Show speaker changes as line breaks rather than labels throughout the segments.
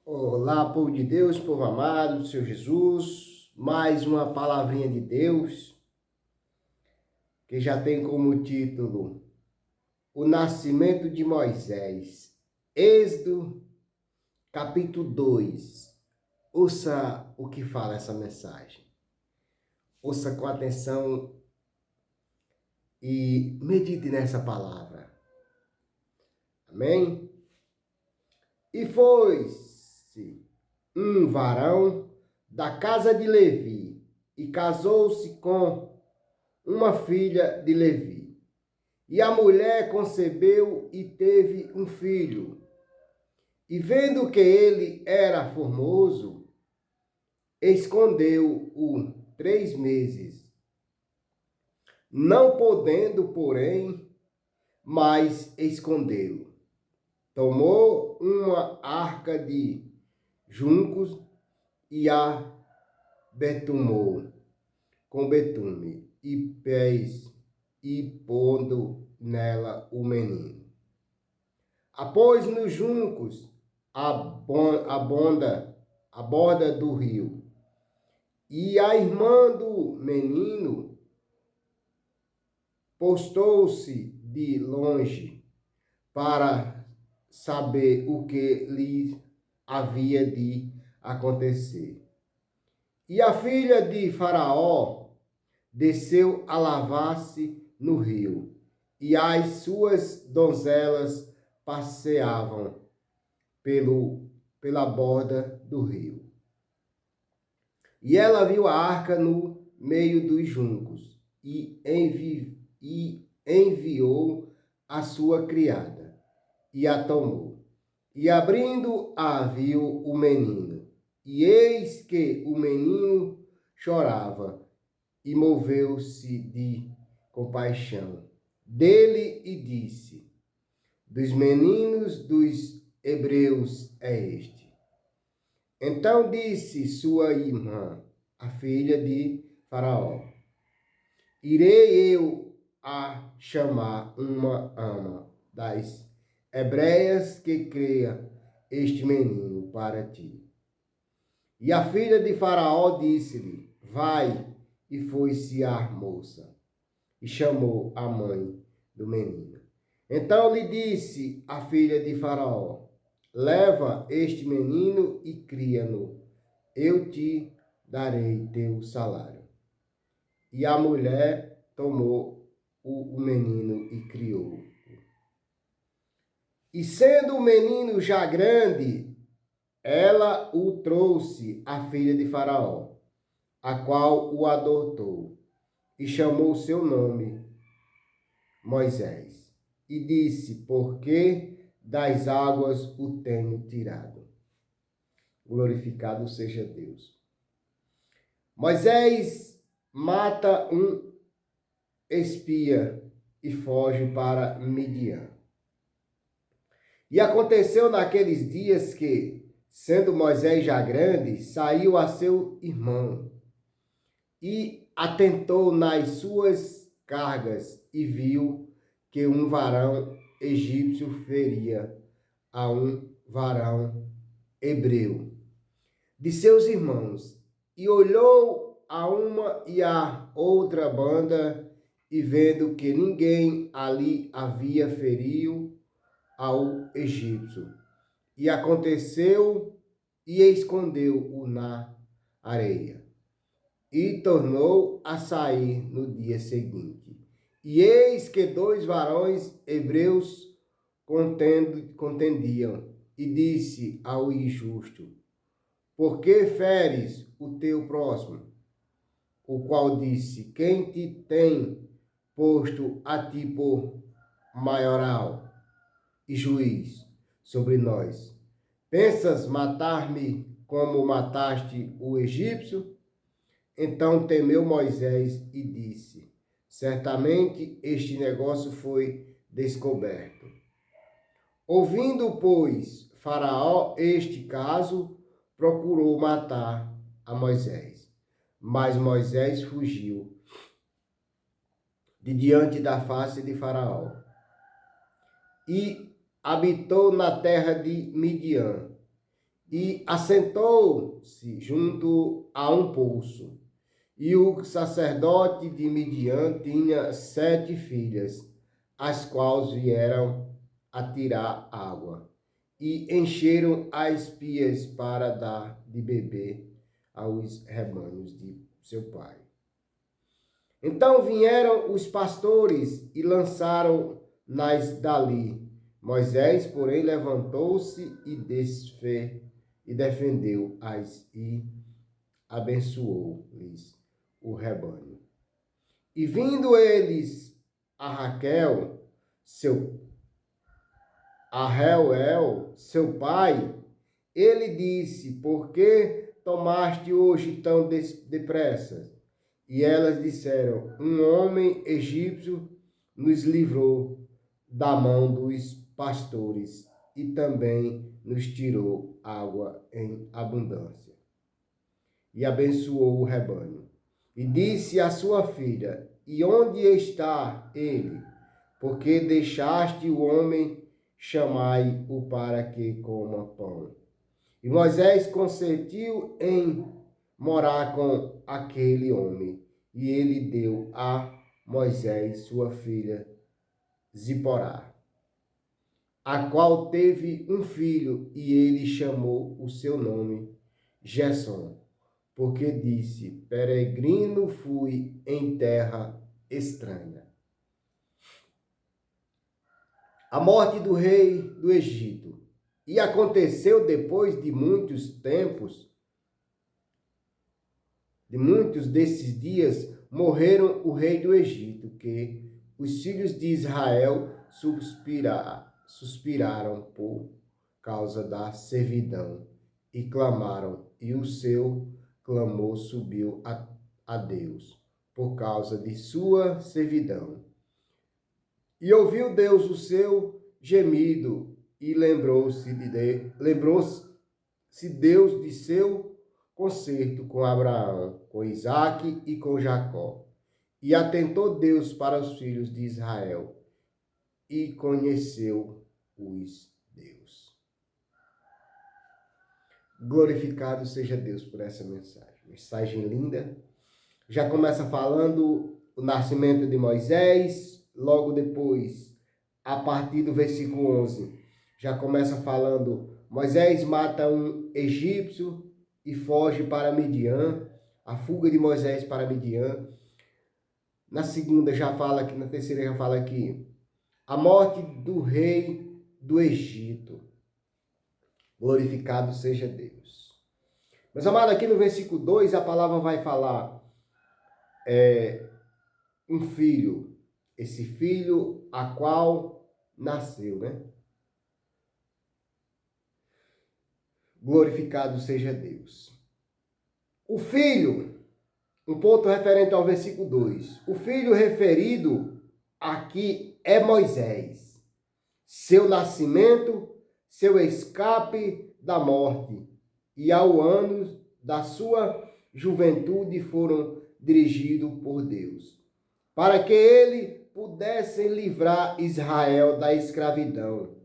Olá, povo de Deus, povo amado do Senhor Jesus, mais uma palavrinha de Deus, que já tem como título O Nascimento de Moisés, Êxodo, capítulo 2. Ouça o que fala essa mensagem. Ouça com atenção e medite nessa palavra. Amém? E foi-se um varão da casa de Levi e casou-se com uma filha de Levi. E a mulher concebeu e teve um filho. E vendo que ele era formoso, escondeu-o 3 meses. Não podendo, porém, mais escondê-lo, tomou uma arca de juncos e a betumou com betume e pés e pondo nela o menino. Após nos juncos a borda do rio, e a irmã do menino postou-se de longe para saber o que lhe havia de acontecer. E a filha de Faraó desceu a lavar-se no rio, e as suas donzelas passeavam pela borda do rio. E ela viu a arca no meio dos juncos, e enviou a sua criada, e a tomou. E abrindo-a, viu o menino, e eis que o menino chorava, e moveu-se de compaixão dele e disse: Dos meninos dos hebreus é este. Então disse sua irmã, a filha de Faraó: Irei eu a chamar uma ama das hebreias que cria este menino para ti. E a filha de Faraó disse-lhe: Vai. E foi-se a moça, e chamou a mãe do menino. Então lhe disse a filha de Faraó: Leva este menino e cria-no, eu te darei teu salário. E a mulher tomou o menino e criou-o. E sendo o menino já grande, ela o trouxe à filha de Faraó, a qual o adotou, e chamou seu nome Moisés, e disse: Porque das águas o tenho tirado. Glorificado seja Deus. Moisés mata um espia e foge para Midian. E aconteceu naqueles dias que, sendo Moisés já grande, saiu a seu irmão e atentou nas suas cargas e viu que um varão egípcio feria a um varão hebreu de seus irmãos, e olhou a uma e a outra banda, e vendo que ninguém ali havia ferido ao egípcio, e aconteceu e escondeu-o na areia. E tornou a sair no dia seguinte. E eis que 2 varões hebreus contendiam, e disse ao injusto: Por que feres o teu próximo? O qual disse: Quem te tem posto a ti por maioral e juiz sobre nós? Pensas matar-me como mataste o egípcio? Então temeu Moisés e disse: Certamente este negócio foi descoberto. Ouvindo, pois, Faraó este caso, procurou matar a Moisés. Mas Moisés fugiu de diante da face de Faraó e habitou na terra de Midian. e assentou-se junto a um poço. E o sacerdote de Midian tinha 7 filhas, as quais vieram a tirar água, e encheram as pias para dar de beber aos rebanhos de seu pai. Então vieram os pastores e lançaram-nas dali. Moisés, porém, levantou-se e defendeu-as e abençoou-lhes o rebanho. E vindo eles a Raquel, seu pai, ele disse: por que tomaste hoje tão depressa? E elas disseram: um homem egípcio nos livrou da mão dos pastores e também nos tirou água em abundância. E abençoou o rebanho. E disse à sua filha: e onde está ele? Porque deixaste o homem, chamai-o para que coma pão. E Moisés consentiu em morar com aquele homem. E ele deu a Moisés sua filha Ziporá, a qual teve um filho, e ele chamou o seu nome Gersom, porque disse: peregrino fui em terra estranha. A morte do rei do Egito. E aconteceu depois de muitos desses dias, morreram o rei do Egito, que os filhos de Israel suspiraram por causa da servidão e clamaram, e o seu clamor subiu a Deus por causa de sua servidão. E ouviu Deus o seu gemido e lembrou-se Deus de seu concerto com Abraão, com Isaque e com Jacó. E atentou Deus para os filhos de Israel e conheceu-os Deus. Glorificado seja Deus por essa mensagem. Mensagem linda. Já começa falando o nascimento de Moisés, logo depois, a partir do versículo 11, já começa falando: Moisés mata um egípcio e foge para Midian, a fuga de Moisés para Midian. Na segunda já fala aqui, na terceira já fala aqui, a morte do rei do Egito. Glorificado seja Deus. Mas, amado, aqui no versículo 2, a palavra vai falar um filho. Esse filho a qual nasceu, né? Glorificado seja Deus. O filho, um ponto referente ao versículo 2. O filho referido aqui é Moisés. Seu nascimento, seu escape da morte e ao ano da sua juventude foram dirigidos por Deus, para que ele pudesse livrar Israel da escravidão.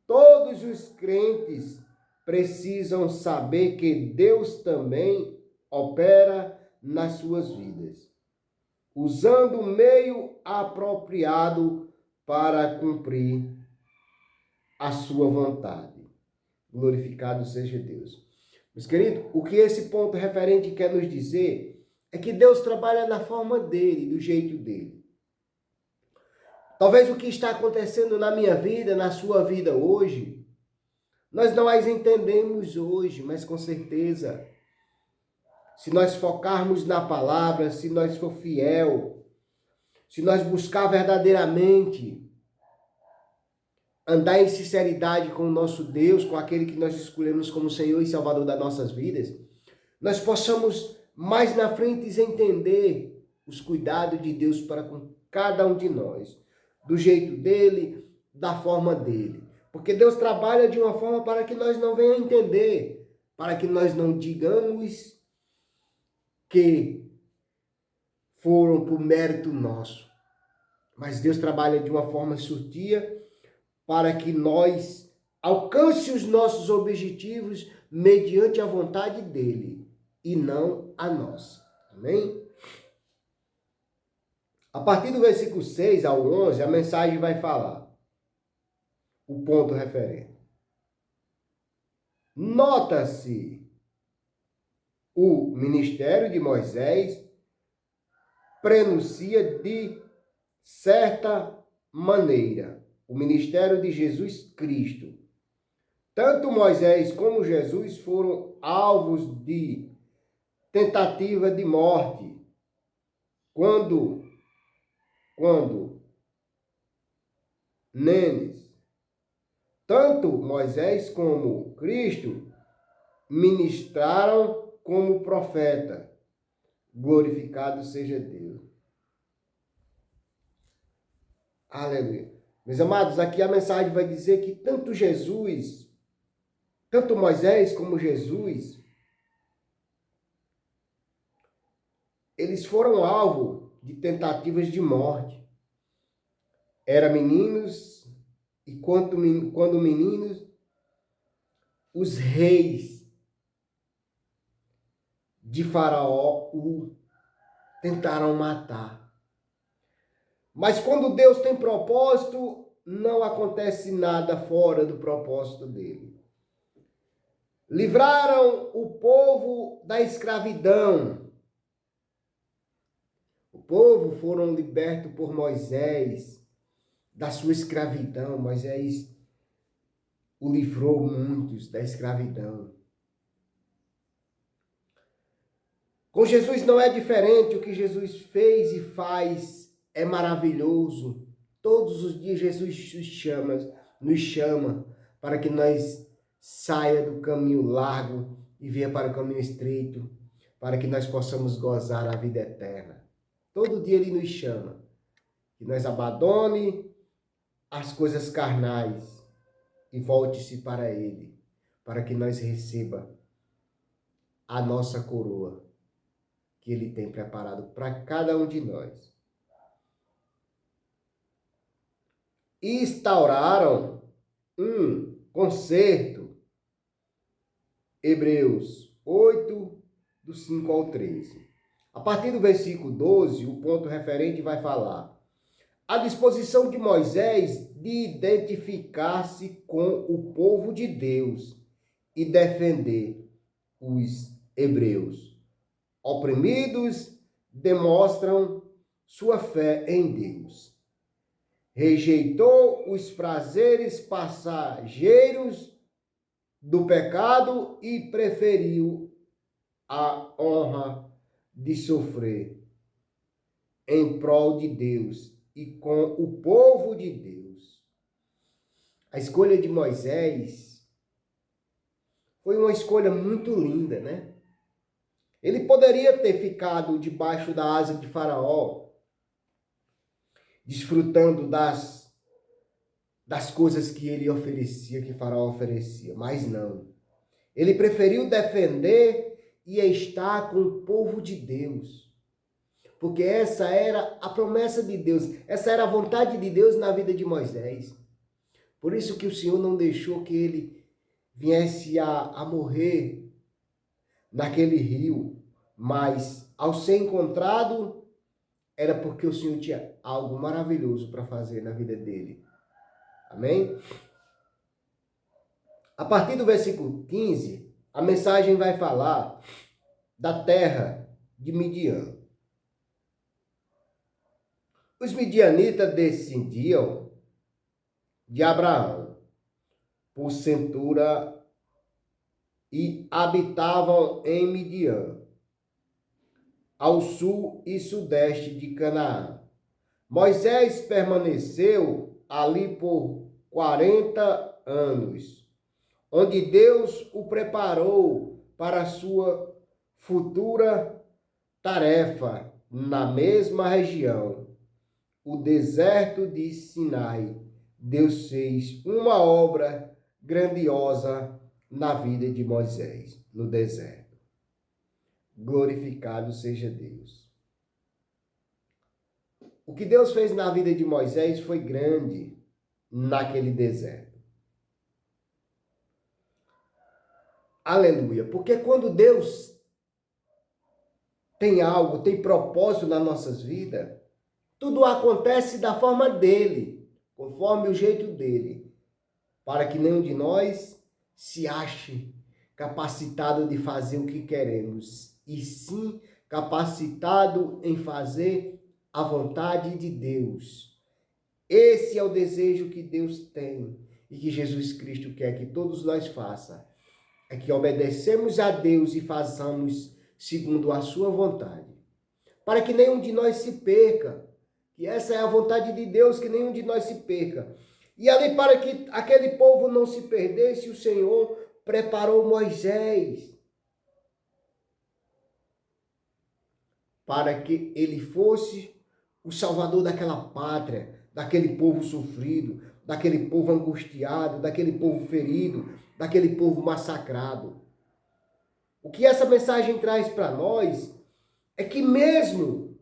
Todos os crentes precisam saber que Deus também opera nas suas vidas, usando o meio apropriado para cumprir a sua vontade. Glorificado seja Deus. Meus queridos, o que esse ponto referente quer nos dizer é que Deus trabalha na forma dele, do jeito dele. Talvez o que está acontecendo na minha vida, na sua vida hoje, nós não as entendemos hoje, mas com certeza, se nós focarmos na palavra, se nós for fiel, se nós buscar verdadeiramente andar em sinceridade com o nosso Deus, com aquele que nós escolhemos como Senhor e Salvador das nossas vidas, nós possamos mais na frente entender os cuidados de Deus para com cada um de nós, do jeito dele, da forma dele. Porque Deus trabalha de uma forma para que nós não venhamos entender, para que nós não digamos que foram por mérito nosso. Mas Deus trabalha de uma forma sutil para que nós alcance os nossos objetivos, mediante a vontade dele e não a nossa. Amém? A partir do versículo 6 ao 11, a mensagem vai falar o ponto referente. Nota-se o ministério de Moisés prenuncia de certa maneira o ministério de Jesus Cristo. Tanto Moisés como Jesus foram alvos de tentativa de morte quando neles. Tanto Moisés como Cristo ministraram como profeta. Glorificado seja Deus. Aleluia. Meus amados, aqui a mensagem vai dizer que tanto Moisés como Jesus, eles foram alvo de tentativas de morte. Eram meninos, e quando meninos, os reis de Faraó o tentaram matar. Mas quando Deus tem propósito, não acontece nada fora do propósito dele. Livraram o povo da escravidão. O povo foram libertos por Moisés da sua escravidão. Moisés o livrou muitos da escravidão. Com Jesus não é diferente. O que Jesus fez e faz é maravilhoso. Todos os dias Jesus nos chama para que nós saia do caminho largo e venha para o caminho estreito, para que nós possamos gozar a vida eterna. Todo dia Ele nos chama, que nós abandone as coisas carnais e volte-se para Ele, para que nós receba a nossa coroa que Ele tem preparado para cada um de nós. Instauraram um concerto. Hebreus 8, do 5 ao 13. A partir do versículo 12, o ponto referente vai falar a disposição de Moisés de identificar-se com o povo de Deus e defender os hebreus. Oprimidos demonstram sua fé em Deus. Rejeitou os prazeres passageiros do pecado e preferiu a honra de sofrer em prol de Deus e com o povo de Deus. A escolha de Moisés foi uma escolha muito linda, né? Ele poderia ter ficado debaixo da asa de Faraó, desfrutando das coisas que ele oferecia, que Faraó oferecia, mas não. Ele preferiu defender e estar com o povo de Deus, porque essa era a promessa de Deus, essa era a vontade de Deus na vida de Moisés. Por isso que o Senhor não deixou que ele viesse a morrer naquele rio, mas ao ser encontrado, era porque o Senhor tinha algo maravilhoso para fazer na vida dele. Amém? A partir do versículo 15, a mensagem vai falar da terra de Midian. Os midianitas descendiam de Abraão por cintura e habitavam em Midian, ao sul e sudeste de Canaã. Moisés permaneceu ali por 40 anos, onde Deus o preparou para a sua futura tarefa na mesma região, o deserto de Sinai. Deus fez uma obra grandiosa na vida de Moisés, no deserto. Glorificado seja Deus. O que Deus fez na vida de Moisés foi grande naquele deserto. Aleluia. Porque quando Deus tem algo, tem propósito nas nossas vidas, tudo acontece da forma dele, conforme o jeito dele, para que nenhum de nós se ache capacitado de fazer o que queremos, e sim capacitado em fazer a vontade de Deus. Esse é o desejo que Deus tem e que Jesus Cristo quer que todos nós façam. É que obedecemos a Deus e façamos segundo a sua vontade. Para que nenhum de nós se perca. Que essa é a vontade de Deus, que nenhum de nós se perca. E ali, para que aquele povo não se perdesse, o Senhor preparou Moisés para que ele fosse o salvador daquela pátria, daquele povo sofrido, daquele povo angustiado, daquele povo ferido, daquele povo massacrado. O que essa mensagem traz para nós é que mesmo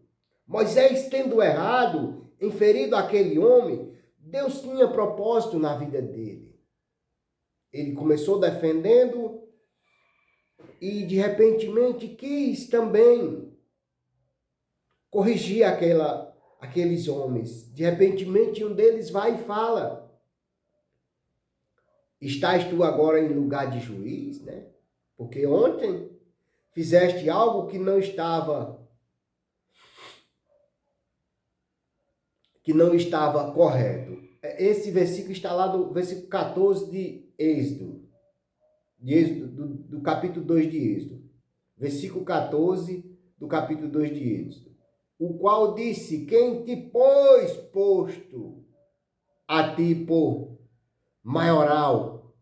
Moisés tendo errado, em ferido aquele homem, Deus tinha propósito na vida dele. Ele começou defendendo e de repentemente quis também corrigir aqueles homens. De repentemente um deles vai e fala: estás tu agora em lugar de juiz, né? Porque ontem fizeste algo que não estava correto. Esse versículo está lá no versículo 14 de Êxodo, do capítulo 2 de Êxodo. Versículo 14 do capítulo 2 de Êxodo. O qual disse: quem te pôs posto a ti por maioral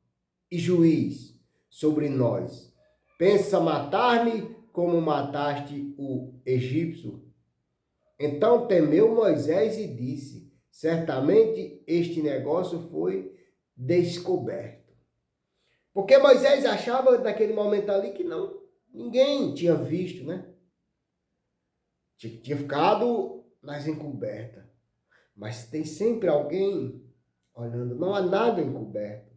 e juiz sobre nós? Pensa matar-me como mataste o egípcio? Então temeu Moisés e disse: certamente este negócio foi descoberto. Porque Moisés achava naquele momento ali que ninguém tinha visto, né? Tinha ficado nas encobertas. Mas tem sempre alguém olhando, não há nada encoberto.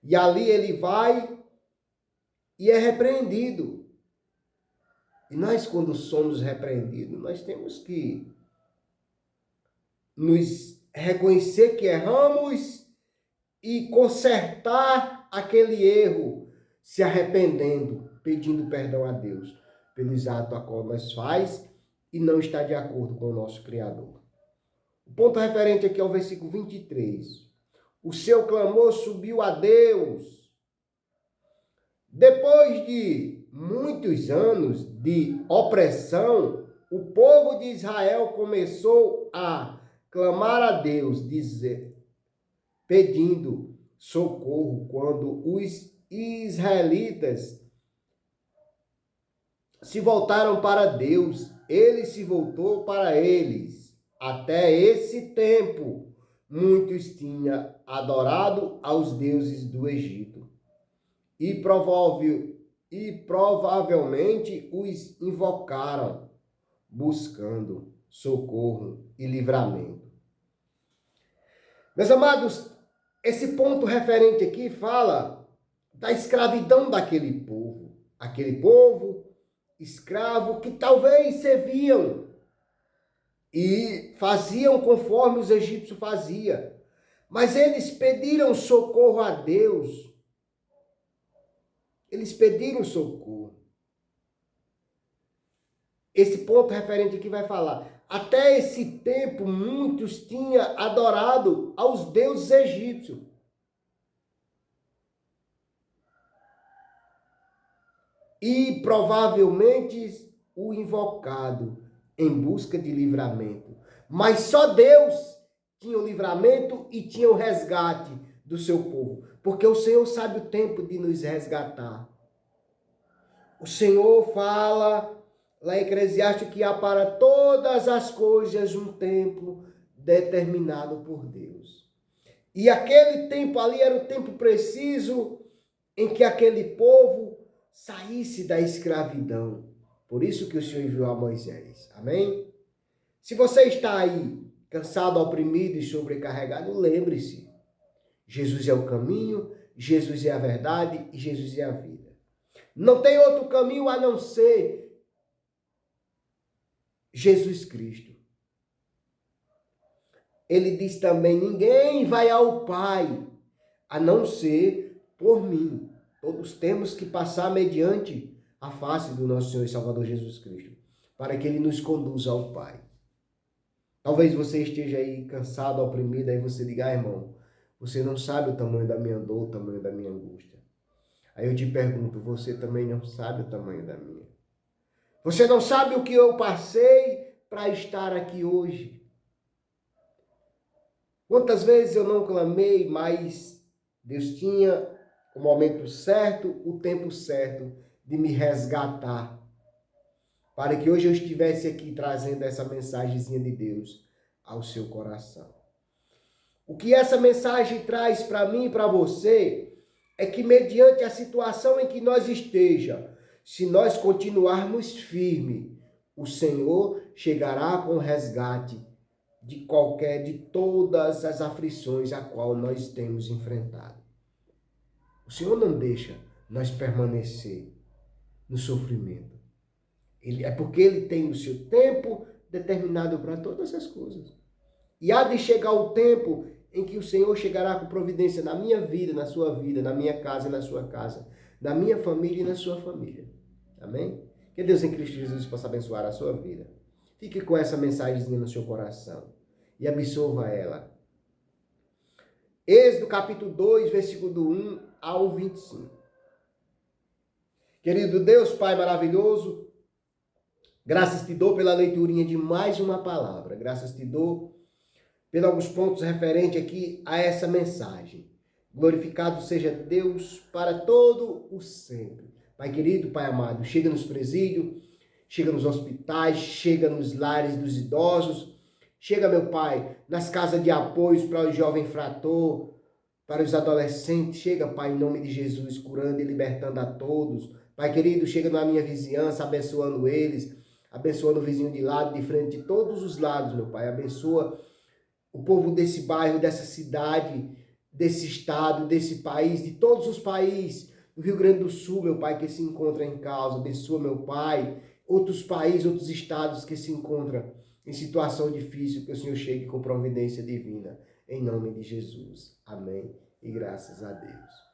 E ali ele vai e é repreendido. E nós, quando somos repreendidos, nós temos que nos reconhecer que erramos e consertar aquele erro, se arrependendo, pedindo perdão a Deus pelos atos a qual nós faz e não está de acordo com o nosso Criador. O ponto referente aqui ao versículo 23. O seu clamor subiu a Deus. Depois de muitos anos de opressão, o povo de Israel começou a clamar a Deus, pedindo socorro, quando os israelitas se voltaram para Deus, ele se voltou para eles. Até esse tempo, muitos tinham adorado aos deuses do Egito e provavelmente os invocaram, buscando socorro e livramento. Meus amados, esse ponto referente aqui fala da escravidão daquele povo. Aquele povo escravo que talvez serviam e faziam conforme os egípcios faziam. Mas eles pediram socorro a Deus. Eles pediram socorro. Esse ponto referente aqui vai falar: até esse tempo, muitos tinham adorado aos deuses egípcios. E provavelmente o invocado em busca de livramento. Mas só Deus tinha o livramento e tinha o resgate do seu povo. Porque o Senhor sabe o tempo de nos resgatar. O Senhor fala lá em Eclesiastes que há para todas as coisas um tempo determinado por Deus. E aquele tempo ali era o tempo preciso em que aquele povo saísse da escravidão. Por isso que o Senhor enviou a Moisés. Amém? Se você está aí cansado, oprimido e sobrecarregado, lembre-se. Jesus é o caminho, Jesus é a verdade e Jesus é a vida. Não tem outro caminho a não ser Jesus Cristo. Ele diz também, ninguém vai ao Pai a não ser por mim. Todos temos que passar mediante a face do nosso Senhor e Salvador Jesus Cristo, para que Ele nos conduza ao Pai. Talvez você esteja aí cansado, oprimido, aí você diga, irmão, você não sabe o tamanho da minha dor, o tamanho da minha angústia. Aí eu te pergunto, você também não sabe o tamanho da minha? Você não sabe o que eu passei para estar aqui hoje? Quantas vezes eu não clamei, mas Deus tinha o momento certo, o tempo certo de me resgatar, para que hoje eu estivesse aqui trazendo essa mensagenzinha de Deus ao seu coração. O que essa mensagem traz para mim e para você é que mediante a situação em que nós esteja, se nós continuarmos firmes, o Senhor chegará com o resgate de todas as aflições a qual nós temos enfrentado. O Senhor não deixa nós permanecer no sofrimento. É porque Ele tem o seu tempo determinado para todas as coisas. E há de chegar o tempo em que o Senhor chegará com providência na minha vida, na sua vida, na minha casa e na sua casa, na minha família e na sua família. Amém? Que Deus em Cristo Jesus possa abençoar a sua vida. Fique com essa mensagenzinha no seu coração e absorva ela. Êxodo capítulo 2, versículo do 1 ao 25. Querido Deus, Pai maravilhoso, graças te dou pela leiturinha de mais uma palavra. Graças te dou pelos alguns pontos referentes aqui a essa mensagem. Glorificado seja Deus para todo o sempre. Pai querido, Pai amado, chega nos presídios, chega nos hospitais, chega nos lares dos idosos, chega, meu Pai, nas casas de apoio para o jovem infrator, para os adolescentes, chega, Pai, em nome de Jesus, curando e libertando a todos. Pai querido, chega na minha vizinhança, abençoando eles, abençoando o vizinho de lado, de frente, de todos os lados, meu Pai. Abençoa o povo desse bairro, dessa cidade, desse estado, desse país, de todos os países, do Rio Grande do Sul, meu Pai, que se encontra em causa. Abençoa, meu Pai, outros países, outros estados que se encontram em situação difícil, que o Senhor chegue com providência divina. Em nome de Jesus. Amém. E graças a Deus.